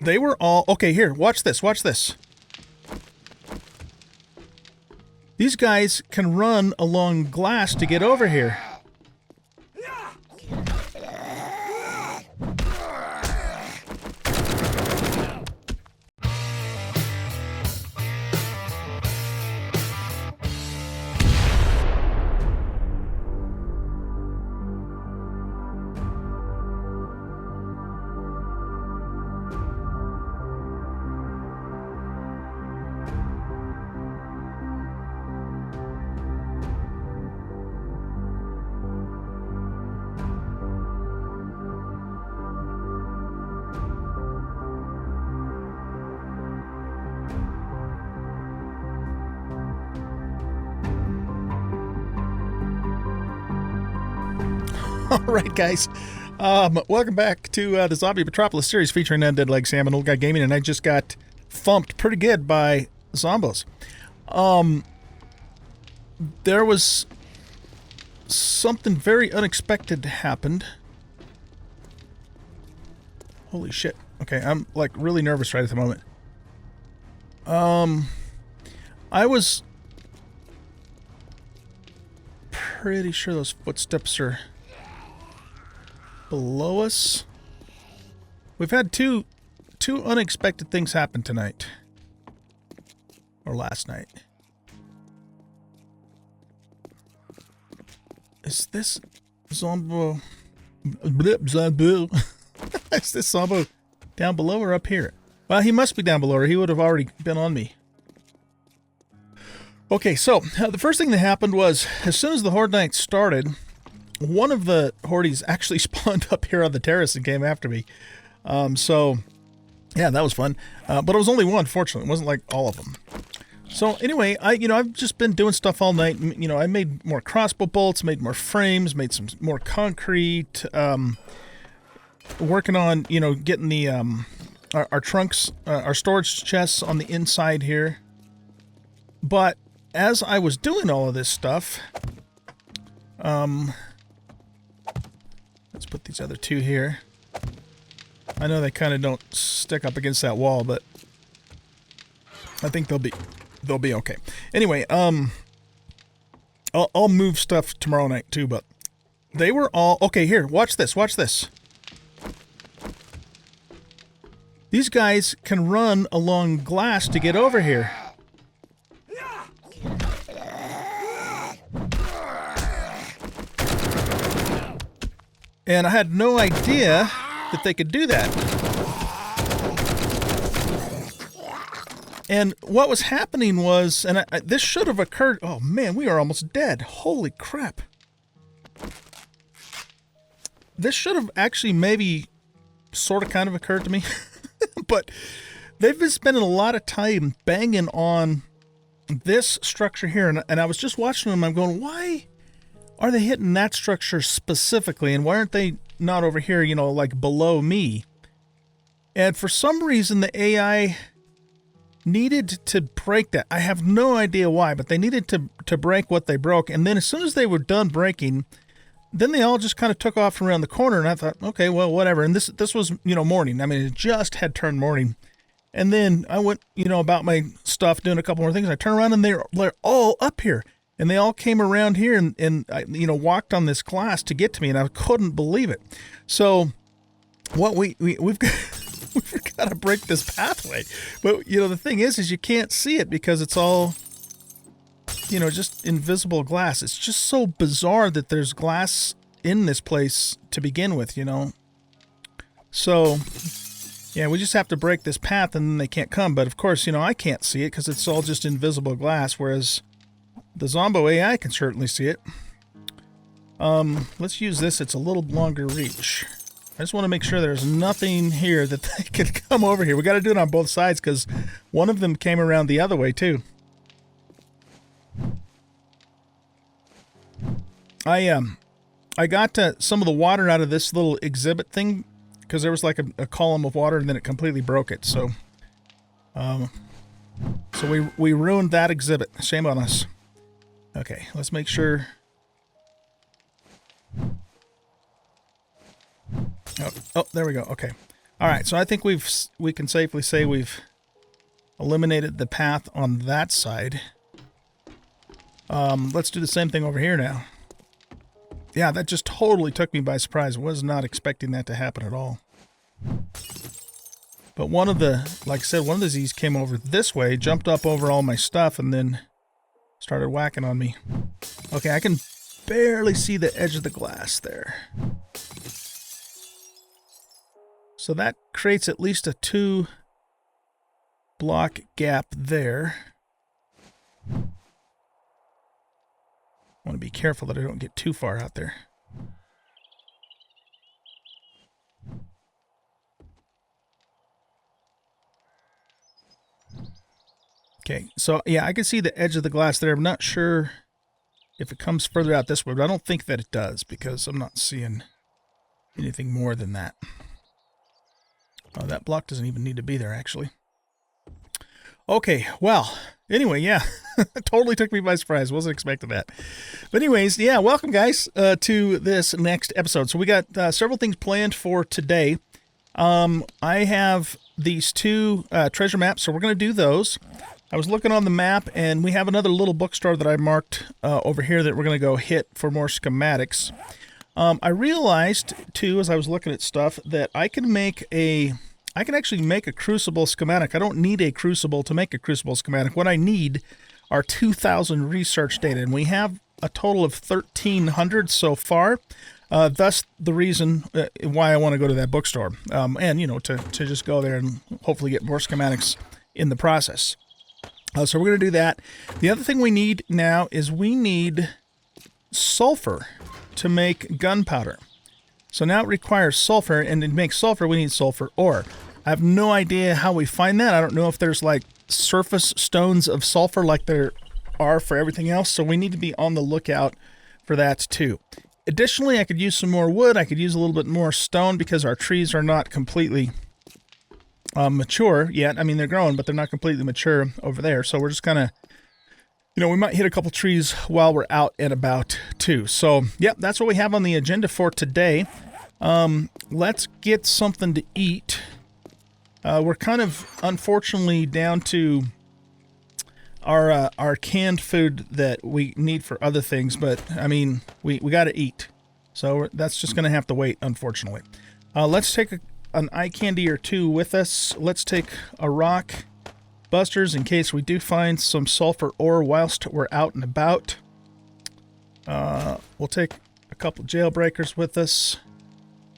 They were all... Okay, here, watch this, watch this. These guys can run along glass to get over here. Alright guys, welcome back to the Zombie Metropolis series featuring Undead Legacy. I'm an old guy gaming and I just got thumped pretty good by zombos. There was something very unexpected happened. Holy shit. Okay, I'm like really nervous right at the moment. I was pretty sure those footsteps are below us. We've had two unexpected things happen tonight. Or last night. Is this Zombo... Is this Zombo down below or up here? Well, he must be down below or he would have already been on me. Okay, so the first thing that happened was, as soon as the Horde Night started, one of the Hordes actually spawned up here on the terrace and came after me. So, yeah, that was fun. But it was only one, fortunately. It wasn't like all of them. So, anyway, I've just been doing stuff all night. You know, I made more crossbow bolts, made more frames, made some more concrete. Working on, you know, getting the, our trunks, our storage chests on the inside here. But as I was doing all of this stuff, let's put these other two here. I know they kind of don't stick up against that wall, but I think they'll be okay. Anyway, I'll move stuff tomorrow night too, but they were all okay. Here, watch this. Watch this. These guys can run along glass to get over here. And I had no idea that they could do that. And what was happening was, and this should have occurred... Oh man, we are almost dead. Holy crap. This should have actually maybe sort of kind of occurred to me. But they've been spending a lot of time banging on this structure here. And I was just watching them. I'm going, why are they hitting that structure specifically? And why aren't they not over here, you know, like below me? And for some reason, the AI needed to break that. I have no idea why, but they needed to break what they broke. And then as soon as they were done breaking, then they all just kind of took off around the corner. And I thought, okay, well, whatever. And this was, you know, morning. I mean, it just had turned morning. And then I went, you know, about my stuff, doing a couple more things. I turned around and they're all up here. And they all came around here and you know, walked on this glass to get to me, and I couldn't believe it. So, what we've got, we've got to break this pathway. But you know, the thing is you can't see it because it's all, you know, just invisible glass. It's just so bizarre that there's glass in this place to begin with, you know. So, yeah, we just have to break this path, and then they can't come. But of course, you know, I can't see it because it's all just invisible glass, whereas the Zombo AI can certainly see it. Let's use this. It's a little longer reach. I just want to make sure there's nothing here that they can come over here. We got to do it on both sides because one of them came around the other way too. I got some of the water out of this little exhibit thing because there was like a column of water and then it completely broke it. So, we ruined that exhibit. Shame on us. Okay, let's make sure. Oh, there we go. Okay. All right, so I think we can safely say we've eliminated the path on that side. Let's do the same thing over here now. Yeah, that just totally took me by surprise. I was not expecting that to happen at all. But one of the, like I said, one of the Z's came over this way, jumped up over all my stuff, and then started whacking on me. Okay, I can barely see the edge of the glass there. So that creates at least a 2-block gap there. I want to be careful that I don't get too far out there. Okay, so yeah, I can see the edge of the glass there. I'm not sure if it comes further out this way, but I don't think that it does because I'm not seeing anything more than that. Oh, that block doesn't even need to be there, actually. Okay, well, anyway, yeah, totally took me by surprise. Wasn't expecting that. But anyways, yeah, welcome, guys, to this next episode. So we got several things planned for today. I have these 2 treasure maps, so we're going to do those. I was looking on the map, and we have another little bookstore that I marked over here that we're going to go hit for more schematics. I realized, too, as I was looking at stuff, that I can actually make a crucible schematic. I don't need a crucible to make a crucible schematic. What I need are 2,000 research data, and we have a total of 1,300 so far. Thus the reason why I want to go to that bookstore, and, you know, to just go there and hopefully get more schematics in the process. So we're going to do that. The other thing we need now is we need sulfur to make gunpowder. So now it requires sulfur, and to make sulfur, we need sulfur ore. I have no idea how we find that. I don't know if there's like surface stones of sulfur like there are for everything else, so we need to be on the lookout for that too. Additionally, I could use some more wood. I could use a little bit more stone because our trees are not completely mature yet. I mean, they're growing, but they're not completely mature over there. So we're just kind of, you know, we might hit a couple trees while we're out and about too. So, yep, that's what we have on the agenda for today. Let's get something to eat. We're kind of, unfortunately, down to our canned food that we need for other things, but, I mean, we got to eat. So that's just going to have to wait, unfortunately. Let's take an eye candy or 2 with us. Let's take a rock busters in case we do find some sulfur ore whilst we're out and about. We'll take a couple jailbreakers with us,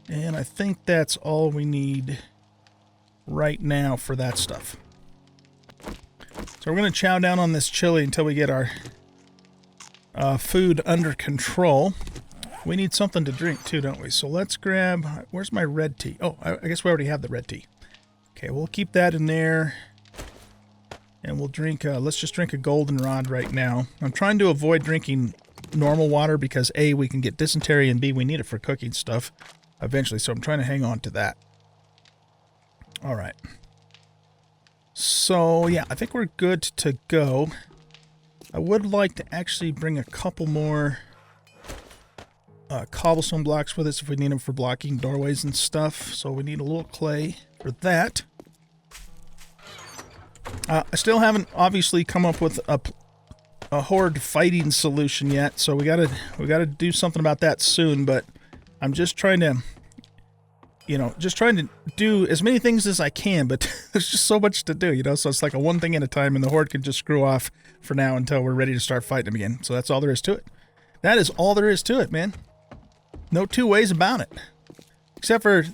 and I think that's all we need right now for that stuff. So we're going to chow down on this chili until we get our food under control. We need something to drink too, don't we? So let's grab, where's my red tea? Oh, I guess we already have the red tea. Okay, we'll keep that in there. And we'll drink, let's just drink a goldenrod right now. I'm trying to avoid drinking normal water because A, we can get dysentery, and B, we need it for cooking stuff eventually. So I'm trying to hang on to that. All right. So, yeah, I think we're good to go. I would like to actually bring a couple more cobblestone blocks with us if we need them for blocking doorways and stuff. So we need a little clay for that. I still haven't obviously come up with a horde fighting solution yet, so we gotta do something about that soon. But I'm just trying to, you know, do as many things as I can. But there's just so much to do, you know. So it's like a one thing at a time, and the horde can just screw off for now until we're ready to start fighting them again. So that's all there is to it. That is all there is to it, man. No 2 ways about it. Except for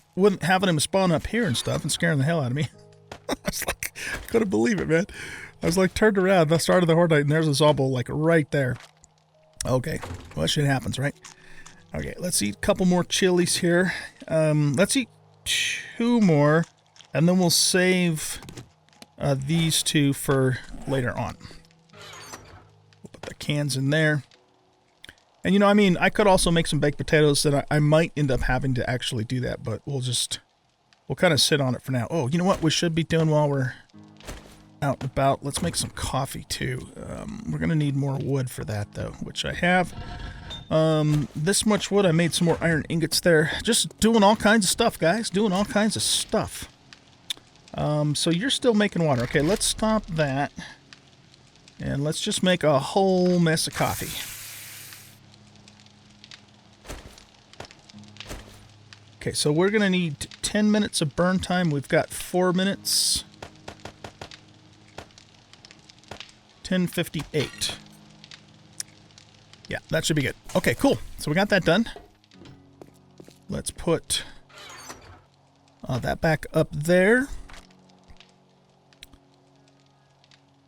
having him spawn up here and stuff and scaring the hell out of me. I was like, I couldn't believe it, man. I was like, turned around, the start of the horde night, and there's a Zobble, like, right there. Okay, well, that shit happens, right? Okay, let's eat a couple more chilies here. Let's eat 2 more, and then we'll save these 2 for later on. We'll put the cans in there. And, you know, I mean, I could also make some baked potatoes that I might end up having to actually do that, but we'll kind of sit on it for now. Oh, you know what we should be doing while we're out and about? Let's make some coffee, too. We're going to need more wood for that, though, which I have. This much wood. I made some more iron ingots there. Just doing all kinds of stuff, guys. Doing all kinds of stuff. So you're still making water. Okay, let's stop that. And let's just make a whole mess of coffee. Okay, so we're going to need 10 minutes of burn time. We've got 4 minutes. 10:58. Yeah, that should be good. Okay, cool. So we got that done. Let's put that back up there.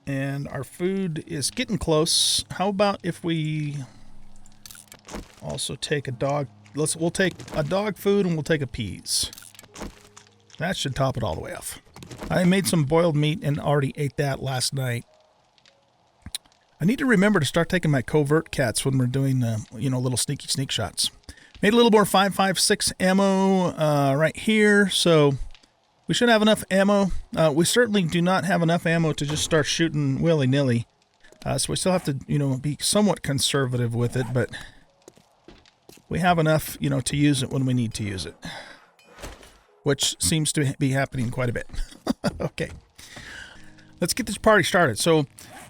And our food is getting close. How about if we also take a dog... We'll take a dog food and we'll take a peas. That should top it all the way off. I made some boiled meat and already ate that last night. I need to remember to start taking my covert cats when we're doing, little sneaky sneak shots. Made a little more 5.56 ammo right here, so we should have enough ammo. We certainly do not have enough ammo to just start shooting willy-nilly. So we still have to, be somewhat conservative with it, but we have enough, to use it when we need to use it. Which seems to be happening quite a bit. Okay. Let's get this party started. So,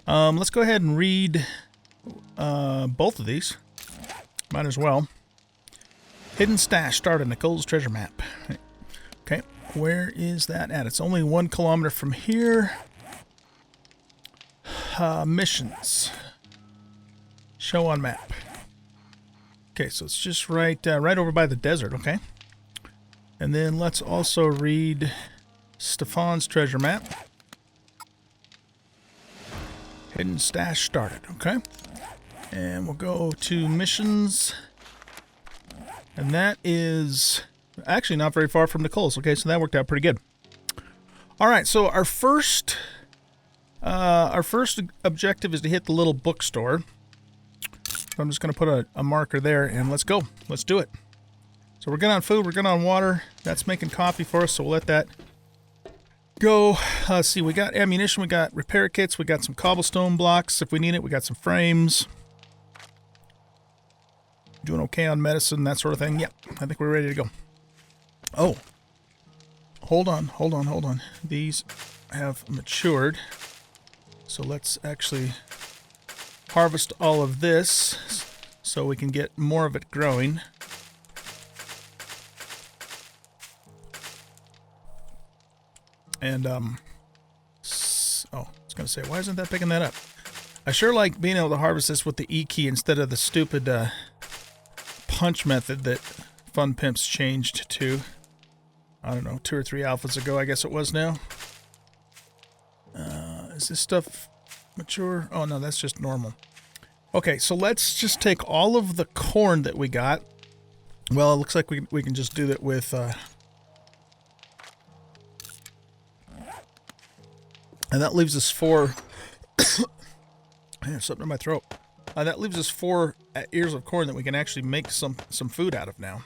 let's go ahead and read both of these. Might as well. Hidden stash started Nicole's treasure map. Okay, where is that at? It's only 1 kilometer from here. Missions. Show on map. Okay, so it's just right over by the desert, okay? And then let's also read Stefan's treasure map. Hidden stash started, okay? And we'll go to missions. And that is actually not very far from Nicole's. Okay, so that worked out pretty good. All right, so our first objective is to hit the little bookstore. So I'm just going to put a marker there, and let's go. Let's do it. So we're good on food. We're good on water. That's making coffee for us, so we'll let that go. Let's see. We got ammunition. We got repair kits. We got some cobblestone blocks if we need it. We got some frames. Doing okay on medicine, that sort of thing. Yep, I think we're ready to go. Oh, hold on. These have matured. So let's actually harvest all of this so we can get more of it growing. And, I was going to say, why isn't that picking that up? I sure like being able to harvest this with the E key instead of the stupid, punch method that Fun Pimps changed to, I don't know, 2 or 3 alphas ago, I guess it was now. Is this stuff mature? Oh, no, that's just normal. Okay, so let's just take all of the corn that we got. Well, it looks like we can just do that with... and that leaves us 4... I have something in my throat. That leaves us 4 ears of corn that we can actually make some food out of now.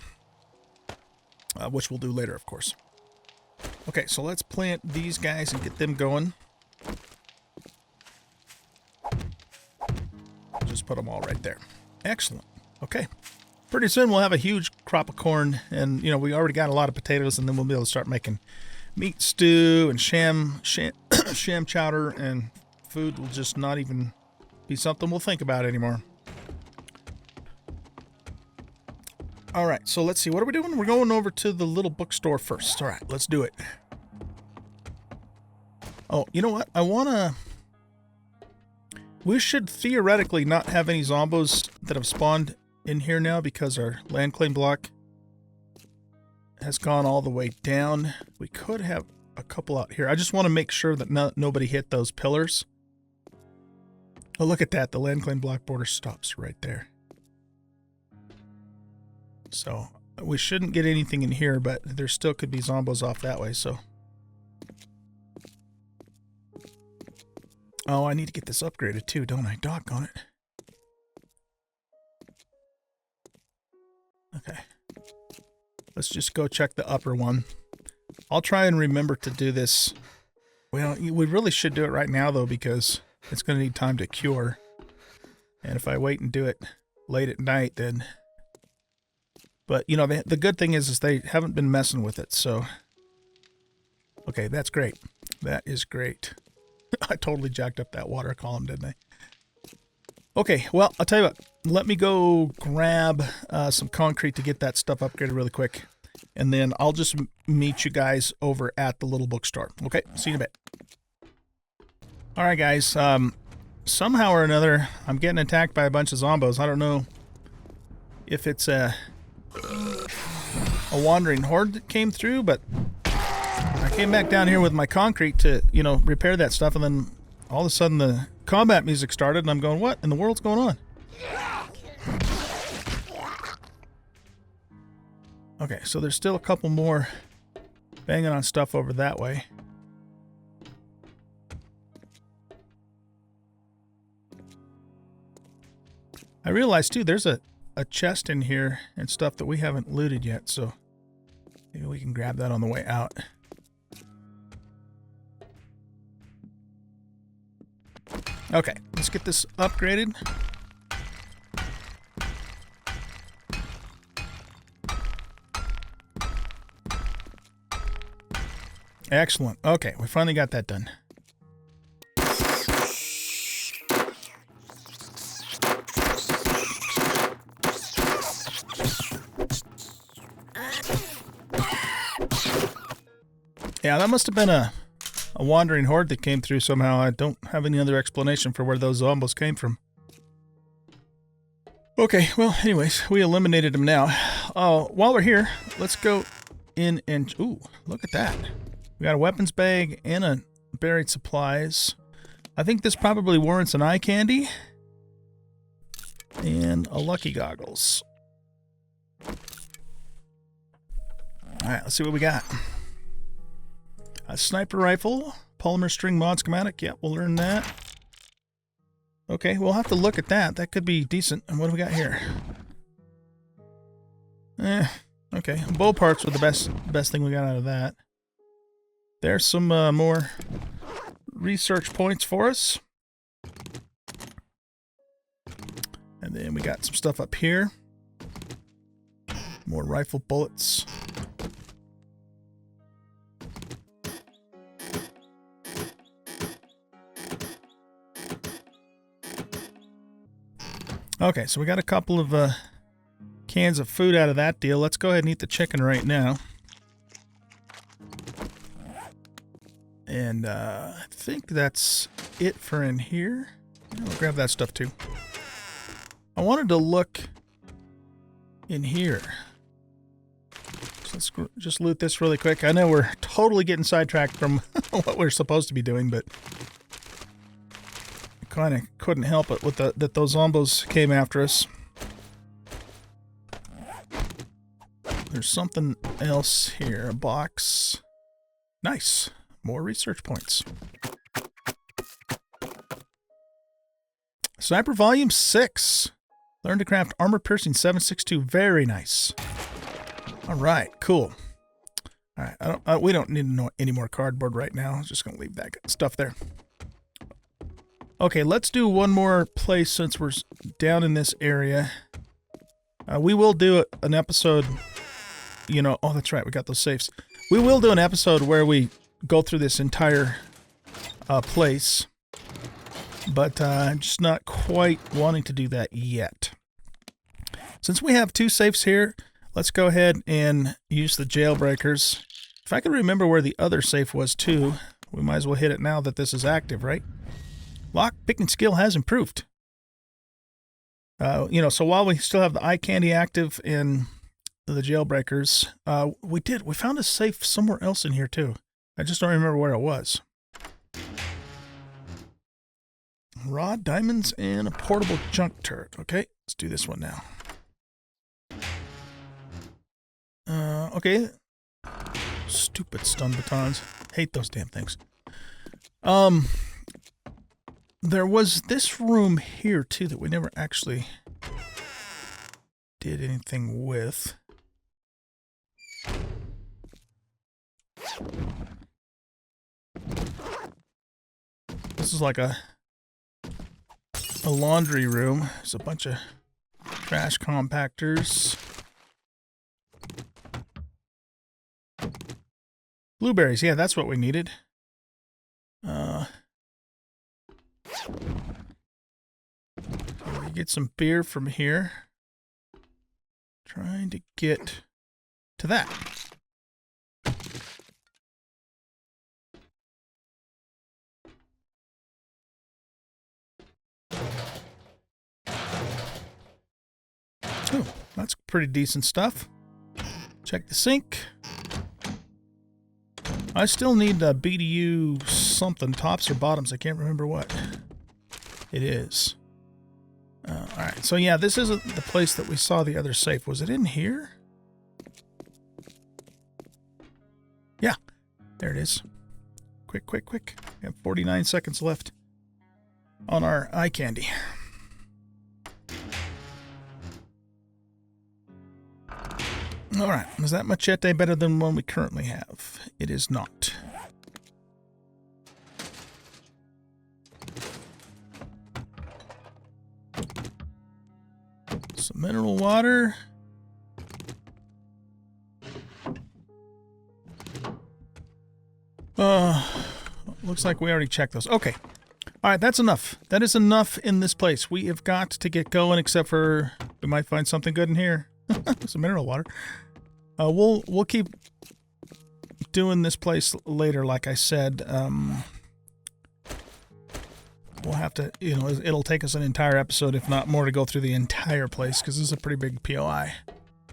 Which we'll do later, of course. Okay, so let's plant these guys and get them going. Just put them all right there. Excellent. Okay. Pretty soon we'll have a huge crop of corn, and, we already got a lot of potatoes, and then we'll be able to start making meat stew and sham chowder, and food will just not even be something we'll think about anymore. All right, so let's see. What are we doing? We're going over to the little bookstore first. All right, let's do it. Oh, you know what? We should theoretically not have any zombos that have spawned in here now because our land claim block has gone all the way down. We could have a couple out here. I just want to make sure that nobody hit those pillars. Oh, look at that. The land claim block border stops right there. So we shouldn't get anything in here, but there still could be zombos off that way, so. Oh, I need to get this upgraded too, don't I? Doggone it. Okay. Let's just go check the upper one. I'll try and remember to do this. Well, we really should do it right now, though, because it's going to need time to cure. And if I wait and do it late at night, then. But, you know, the good thing is they haven't been messing with it, so. Okay, that's great. That is great. I totally jacked up that water column, didn't I? Okay, well, I'll tell you what. Let me go grab some concrete to get that stuff upgraded really quick. And then I'll just meet you guys over at the little bookstore. Okay, see you in a bit. All right, guys. Somehow or another, I'm getting attacked by a bunch of zombos. I don't know if it's a wandering horde that came through, but I came back down here with my concrete to, you know, repair that stuff, and then all of a sudden the combat music started, and I'm going, what in the world's going on? Okay, so there's still a couple more banging on stuff over that way. I realized, too, there's a chest in here and stuff that we haven't looted yet, so maybe we can grab that on the way out. Okay, let's get this upgraded. Excellent. Okay, we finally got that done. Yeah, that must have been a wandering horde that came through somehow. I don't have any other explanation for where those zombos came from. Okay, well, anyways, we eliminated them now. While we're here, let's go in and... Ooh, look at that. We got a weapons bag and a buried supplies. I think this probably warrants an eye candy. And a lucky goggles. Alright, let's see what we got. A sniper rifle, polymer string mod schematic. Yeah, we'll learn that. Okay, we'll have to look at that. That could be decent. And what do we got here? Okay. Bow parts were the best thing we got out of that. There's some more research points for us. And then we got some stuff up here. More rifle bullets. Okay, so we got a couple of cans of food out of that deal. Let's go ahead and eat the chicken right now. And I think that's it for in here. I'll grab that stuff too. I wanted to look in here. So let's just loot this really quick. I know we're totally getting sidetracked from what we're supposed to be doing, but I kind of couldn't help it with that those zombos came after us. There's something else here. A box. Nice. More research points. Sniper Volume 6. Learn to craft armor piercing 7.62. Very nice. All right, cool. All right, we don't need any more cardboard right now. I'm just going to leave that stuff there. Okay, let's do one more place since we're down in this area. We will do an episode, you know, oh, that's right, we got those safes. We will do an episode where we go through this entire place, but I'm just not quite wanting to do that yet. Since we have two safes here, let's go ahead and use the jailbreakers. If I can remember where the other safe was too, we might as well hit it now that this is active, right? Lock picking skill has improved. You know, so while we still have the eye candy active in the jailbreakers, we found a safe somewhere else in here too. I just don't remember where it was. Rod, diamonds, and a portable junk turret. Okay, let's do this one now. Okay. Stupid stun batons. Hate those damn things. There was this room here too that we never actually did anything with. This is like a laundry room. There's a bunch of Trash compactors. Blueberries, yeah, that's what we needed. We get some beer from here. Trying to get to that. Oh, that's pretty decent stuff. Check the sink. I still need the BDU something, tops or bottoms. I can't remember what it is. Alright, so yeah, this isn't the place that we saw the other safe. Was it in here? Yeah, there it is. Quick, quick, quick. We have 49 seconds left on our eye candy. Alright, is that machete better than one we currently have? It is not. Some mineral water. Looks like we already checked those. Okay. Alright, that's enough. That is enough in this place. We have got to get going, except for we might find something good in here. Some mineral water. We'll keep doing this place later, like I said. We'll have to, you know, it'll take us an entire episode, if not more, to go through the entire place, because this is a pretty big POI.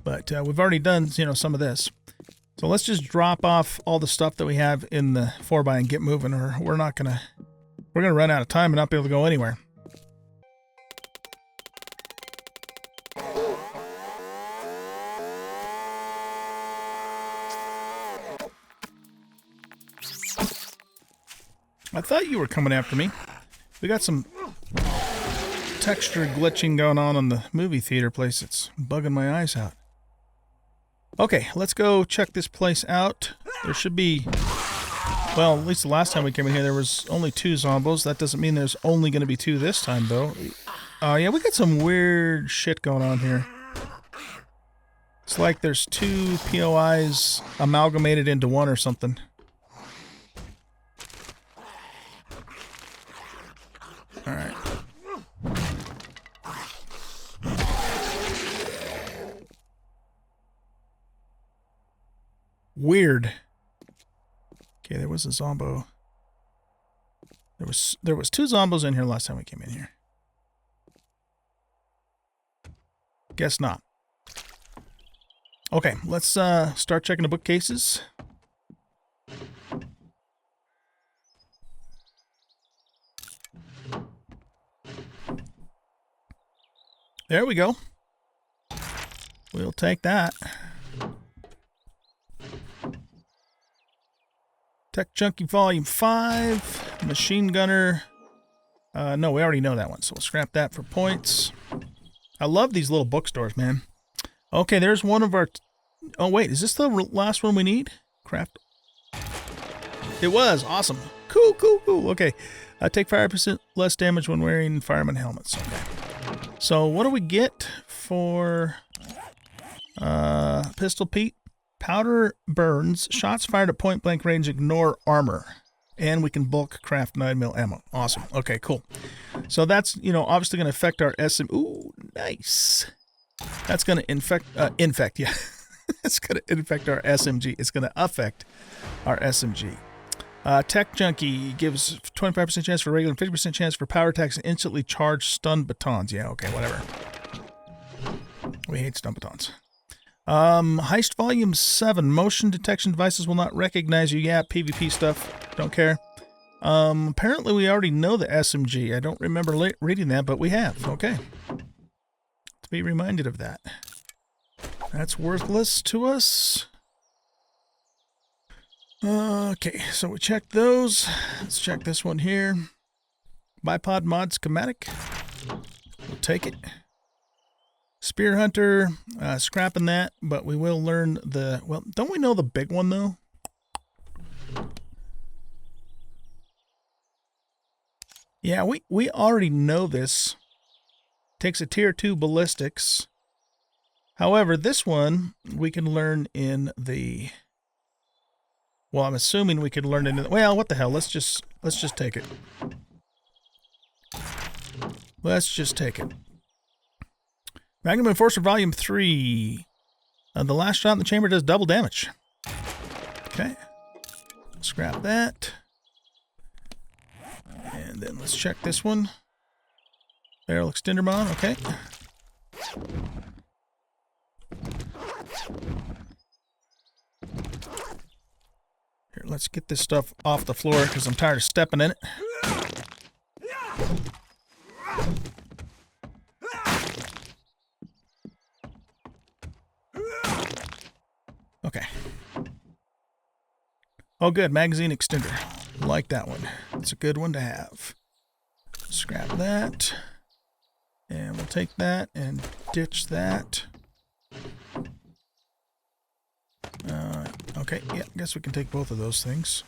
But we've already done, you know, some of this. So let's just drop off all the stuff that we have in the 4x and get moving, or we're gonna run out of time and not be able to go anywhere. I thought you were coming after me. We got some texture glitching going on the movie theater place. It's bugging my eyes out. Okay, let's go check this place out. There should be... Well, at least the last time we came in here, there was only 2 zombos. That doesn't mean there's only going to be 2 this time, though. Yeah, we got some weird shit going on here. It's like there's 2 POIs amalgamated into one or something. Alright. Weird. Okay, there was a zombo. There was 2 zombos in here last time we came in here. Guess not. Okay, let's start checking the bookcases. There we go. We'll take that. Tech Junkie Volume 5. Machine Gunner. No, we already know that one, so we'll scrap that for points. I love these little bookstores, man. Okay, there's one of our... Oh, wait, is this the last one we need? Craft. It was. Awesome. Cool, cool, cool. Okay. Take 5% less damage when wearing fireman helmets. Okay. So what do we get for Pistol Pete? Powder burns. Shots fired at point blank range ignore armor. And we can bulk craft 9mm ammo. Awesome. Okay, cool. So that's, you know, obviously going to affect our SM. Ooh, nice. That's going to infect, yeah. It's going to infect our SMG. It's going to affect our SMG. Tech Junkie gives 25% chance for regular and 50% chance for power attacks and instantly charge stun batons. Yeah, okay, whatever. We hate stun batons. Heist Volume 7. Motion detection devices will not recognize you. Yeah, PvP stuff. Don't care. Apparently we already know the SMG. I don't remember reading that, but we have. Okay. To be reminded of that. That's worthless to us. Okay, so we checked those. Let's check this one here. Bipod mod schematic. We'll take it. Spear Hunter, scrapping that, but we will learn the... Well, don't we know the big one, though? Yeah, we already know this Takes a tier 2 ballistics. However, this one we can learn in the... Well, I'm assuming we could learn it in the... Well, what the hell? Let's just take it. Let's just take it. Magnum Enforcer Volume 3. The last shot in the chamber does double damage. Okay. Scrap that. And then let's check this one. Barrel extender mod, okay. Here, let's get this stuff off the floor because I'm tired of stepping in it. Okay. Oh, good. Magazine extender. Like that one. It's a good one to have. Scrap that. And we'll take that and ditch that. Okay, yeah, I guess we can take both of those things.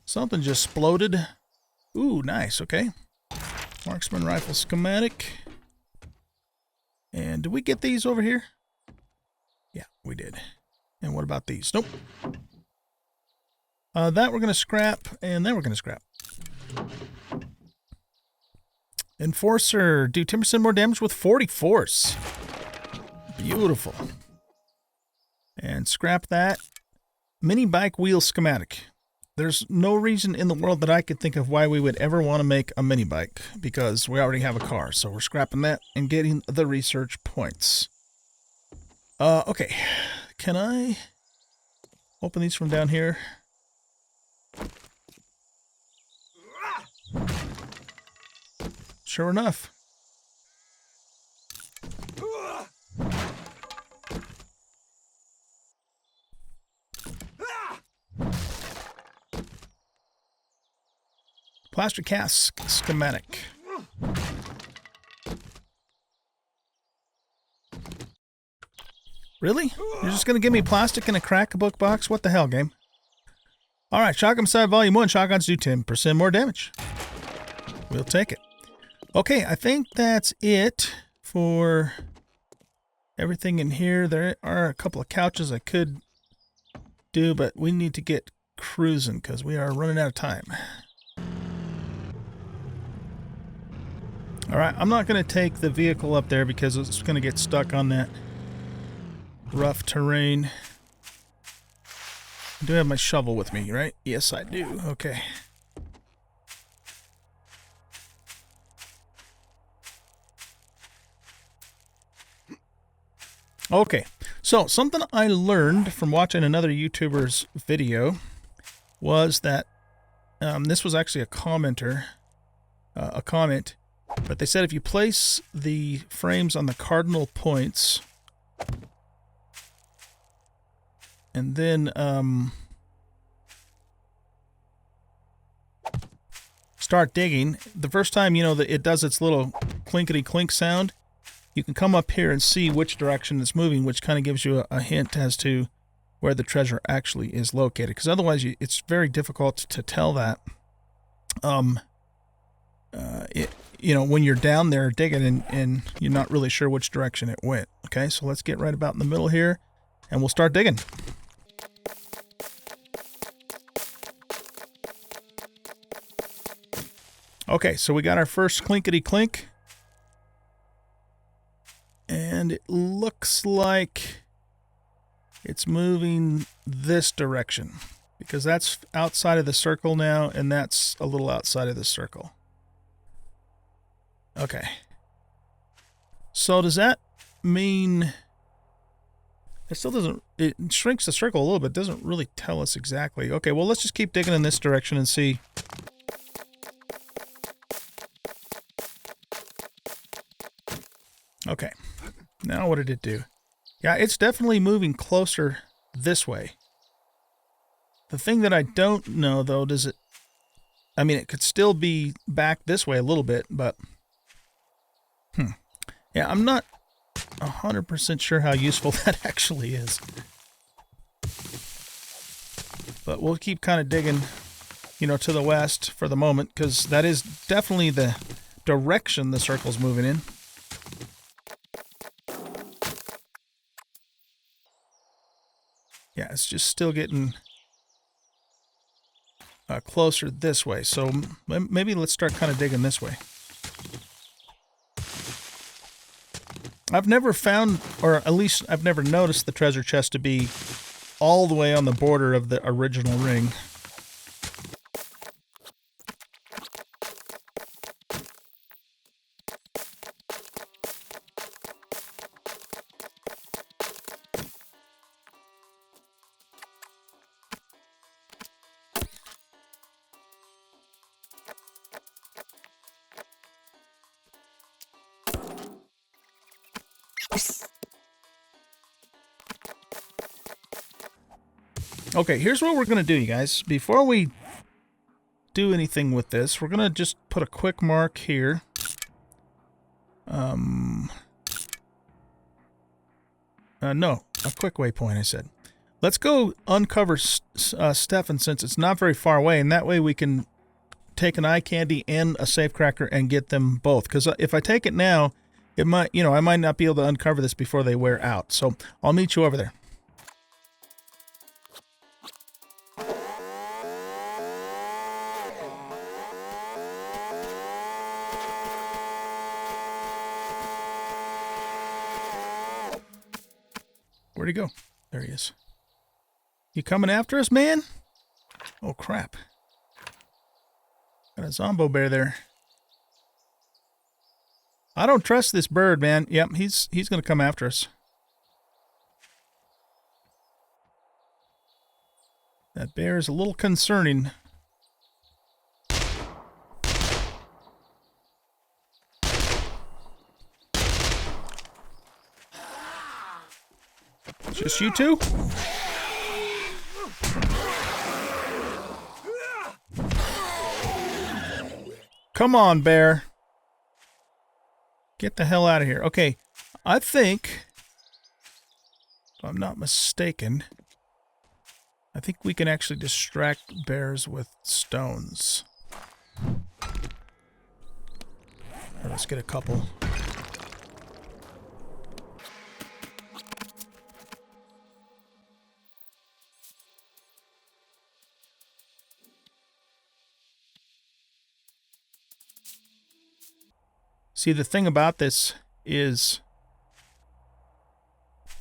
Something just exploded. Ooh, nice, okay. Marksman rifle schematic. And did we get these over here? Yeah, we did. And what about these? Nope. That we're going to scrap, and then we're going to scrap. Enforcer, do 10% more damage with 40 force. Beautiful. And scrap that. Mini bike wheel schematic. There's no reason in the world that I could think of why we would ever want to make a mini bike, because we already have a car. So we're scrapping that and getting the research points. Okay. Can I open these from down here? Sure enough. Plaster cast schematic. Really? You're just going to give me plastic in a crack book box? What the hell, game? Alright, Shotgun Side Volume 1. Shotguns do 10% more damage. We'll take it. Okay, I think that's it for everything in here. There are a couple of couches I could do, but we need to get cruising because we are running out of time. Alright, I'm not going to take the vehicle up there because it's going to get stuck on that rough terrain. I do have my shovel with me, right? Yes, I do. Okay. Okay, so something I learned from watching another YouTuber's video was that this was actually a commenter, a comment, but they said if you place the frames on the cardinal points and then start digging, the first time, you know, that it does its little clinkety clink sound, you can come up here and see which direction it's moving, which kind of gives you a hint as to where the treasure actually is located. Because otherwise, it's very difficult to tell that. You know, when you're down there digging and you're not really sure which direction it went. Okay, so let's get right about in the middle here, and we'll start digging. Okay, so we got our first clinkety clink. And it looks like it's moving this direction because that's outside of the circle now, and that's a little outside of the circle. Okay. So does that mean it still doesn't, it shrinks the circle a little bit, doesn't really tell us exactly. Okay, well, let's just keep digging in this direction and see. Okay. Now what did it do? Yeah, it's definitely moving closer this way. The thing that I don't know, though, does it... I mean, it could still be back this way a little bit, but... Yeah, I'm not 100% sure how useful that actually is. But we'll keep kind of digging, you know, to the west for the moment, because that is definitely the direction the circle's moving in. it's just still getting closer this way. So maybe let's start kind of digging this way. I've never found, or at least I've never noticed the treasure chest to be all the way on the border of the original ring. Okay, here's what we're going to do, you guys. Before we do anything with this, we're going to just put a quick mark here. No, a quick waypoint, I said. Let's go uncover Stefan since it's not very far away, and that way we can take an eye candy and a safecracker and get them both. Because if I take it now, it might, I might not be able to uncover this before they wear out. So I'll meet you over there. Where'd he go? There he is. You coming after us, man? Oh, crap. Got a zombo bear there. I don't trust this bird, man. Yep, he's going to come after us. That bear is a little concerning. Just you two? Come on, bear. Get the hell out of here. Okay, I think, if I'm not mistaken, I think we can actually distract bears with stones. Or let's get a couple. See, the thing about this is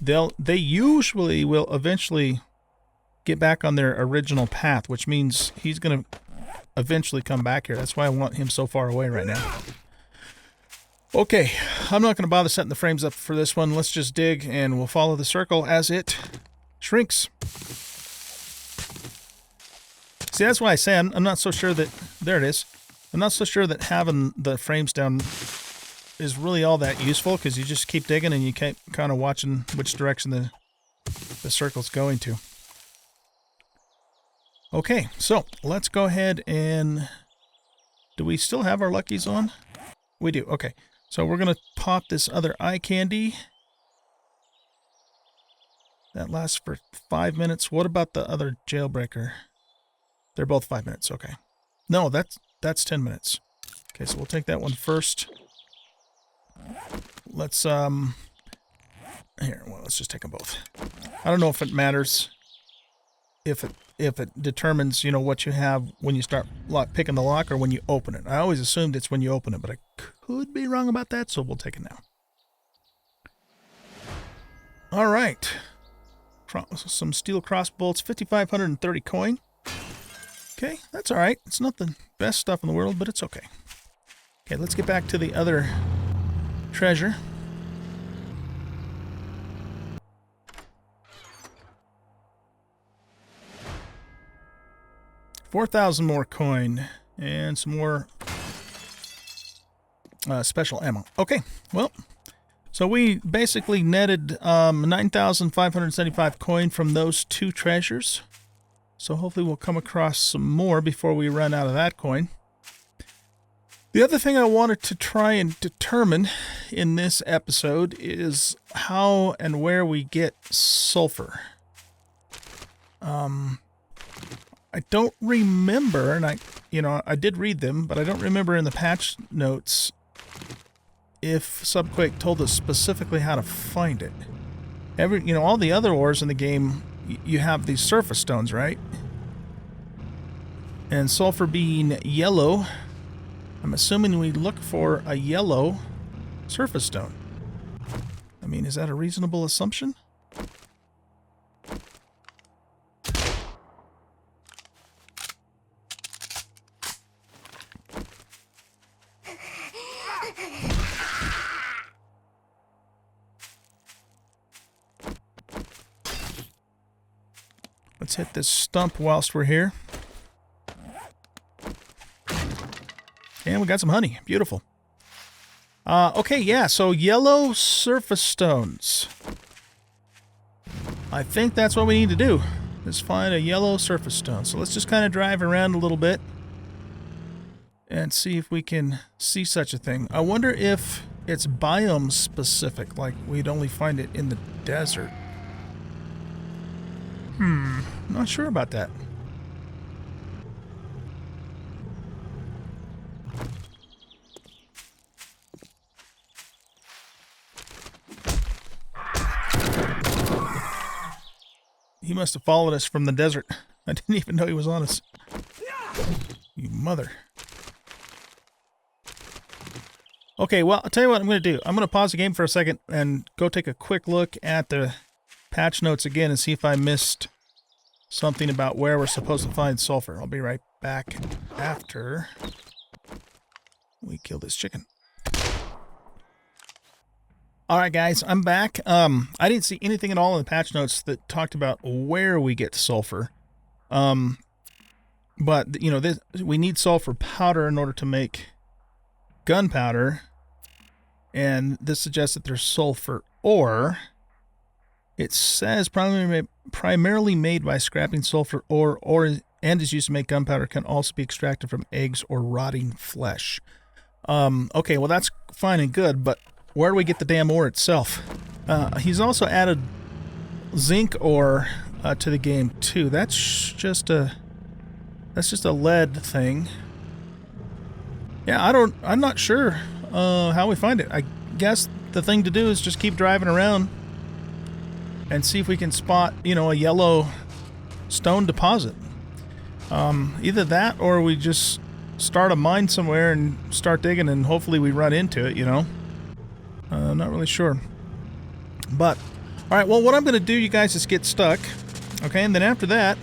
they usually will eventually get back on their original path, which means he's going to eventually come back here. That's why I want him so far away right now. Okay, I'm not going to bother setting the frames up for this one. Let's just dig, and we'll follow the circle as it shrinks. See, that's why I say I'm not so sure that... There it is. I'm not so sure that having the frames down is really all that useful, because you just keep digging and you keep kind of watching which direction the circle's going to. Okay, so let's go ahead and... Do we still have our luckies on? We do, okay. So we're going to pop this other eye candy. That lasts for 5 minutes. What about the other jailbreaker? They're both 5 minutes, okay. No, that's 10 minutes. Okay, so we'll take that one first. Let's, well, let's just take them both. I don't know if it matters if it determines, what you have when you start picking the lock or when you open it. I always assumed it's when you open it, but I could be wrong about that, so we'll take it now. All right. Some steel crossbolts, 5,530 coin. Okay, that's all right. It's not the best stuff in the world, but it's okay. Okay, let's get back to the other treasure. $4,000 more coin and some more special ammo. Okay, well, so we basically netted 9,575 coin from those two treasures. So hopefully we'll come across some more before we run out of that coin. The other thing I wanted to try and determine in this episode is how and where we get sulfur. I don't remember, and I did read them, but I don't remember in the patch notes if Subquake told us specifically how to find it. All the other ores in the game you have these surface stones, right? And sulfur being yellow, I'm assuming we look for a yellow surface stone. I mean, is that a reasonable assumption? Let's hit this stump whilst we're here. And we got some honey. Beautiful. Okay, yeah, so yellow surface stones. I think that's what we need to do, is find a yellow surface stone. So let's just kind of drive around a little bit and see if we can see such a thing. I wonder if it's biome specific, like we'd only find it in the desert. Not sure about that. He must have followed us from the desert. I didn't even know he was on us. You mother. Okay, well, I'll tell you what I'm going to do. I'm going to pause the game for a second and go take a quick look at the patch notes again and see if I missed something about where we're supposed to find sulfur. I'll be right back after we kill this chicken. Alright guys, I'm back. I didn't see anything at all in the patch notes that talked about where we get sulfur. But, you know, we need sulfur powder in order to make gunpowder. And this suggests that there's sulfur ore. It says primarily made by scrapping sulfur ore and is used to make gunpowder, can also be extracted from eggs or rotting flesh. Okay, well that's fine and good, but where do we get the damn ore itself? He's also added zinc ore to the game too. That's just a lead thing. Yeah, I'm not sure how we find it. I guess the thing to do is just keep driving around and see if we can spot, you know, a yellow stone deposit. Either that or we just start a mine somewhere and start digging and hopefully we run into it, you know. I'm not really sure. But, alright, well, what I'm going to do, you guys, is get stuck. Okay, and then after that,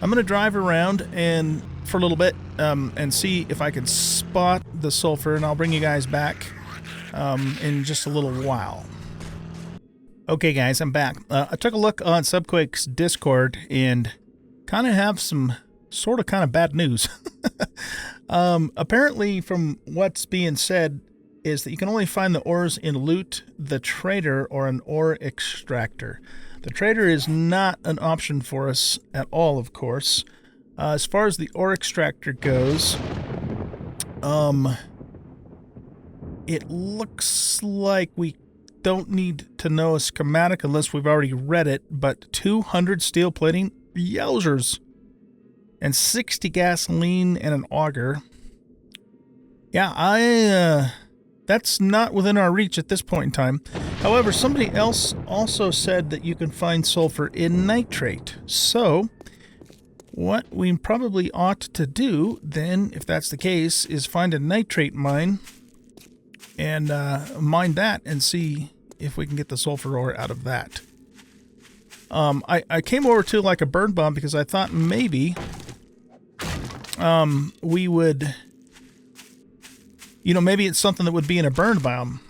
I'm going to drive around and for a little bit and see if I can spot the sulfur, and I'll bring you guys back in just a little while. Okay, guys, I'm back. I took a look on Subquake's Discord and kind of have some kind of bad news. Apparently, from what's being said, is that you can only find the ores in Loot, the Trader, or an ore extractor. The Trader is not an option for us at all, of course. As far as the ore extractor goes, it looks like we don't need to know a schematic unless we've already read it, but 200 steel plating, yowzers, and 60 gasoline and an auger. Yeah, that's not within our reach at this point in time. However, somebody else also said that you can find sulfur in nitrate. So, what we probably ought to do then, if that's the case, is find a nitrate mine and mine that and see if we can get the sulfur ore out of that. I came over to like a burn bomb because I thought maybe we would... You know, maybe it's something that would be in a burn biome.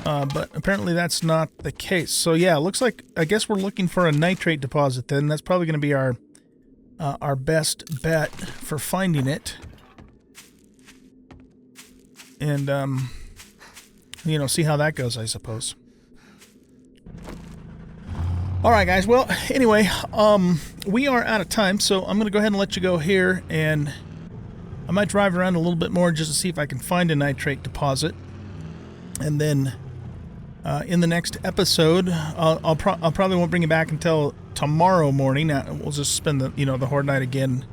But apparently that's not the case. So yeah, it looks like, I guess we're looking for a nitrate deposit then. That's probably going to be our best bet for finding it. And, you know, see how that goes, I suppose. Alright guys, well, anyway, we are out of time, so I'm going to go ahead and let you go here, and I might drive around a little bit more just to see if I can find a nitrate deposit. And then in the next episode, I'll probably won't bring it back until tomorrow morning. We'll just spend the horde night again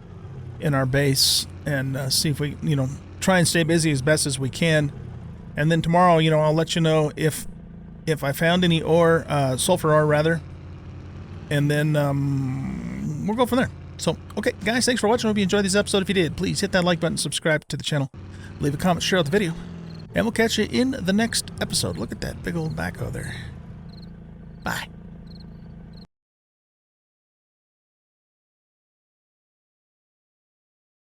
in our base and see if we try and stay busy as best as we can. And then tomorrow, I'll let you know if if I found any ore, sulfur ore rather, and then we'll go from there. So, okay, guys, thanks for watching. I hope you enjoyed this episode. If you did, please hit that like button, subscribe to the channel, leave a comment, share out the video, and we'll catch you in the next episode. Look at that big old backhoe there. Bye.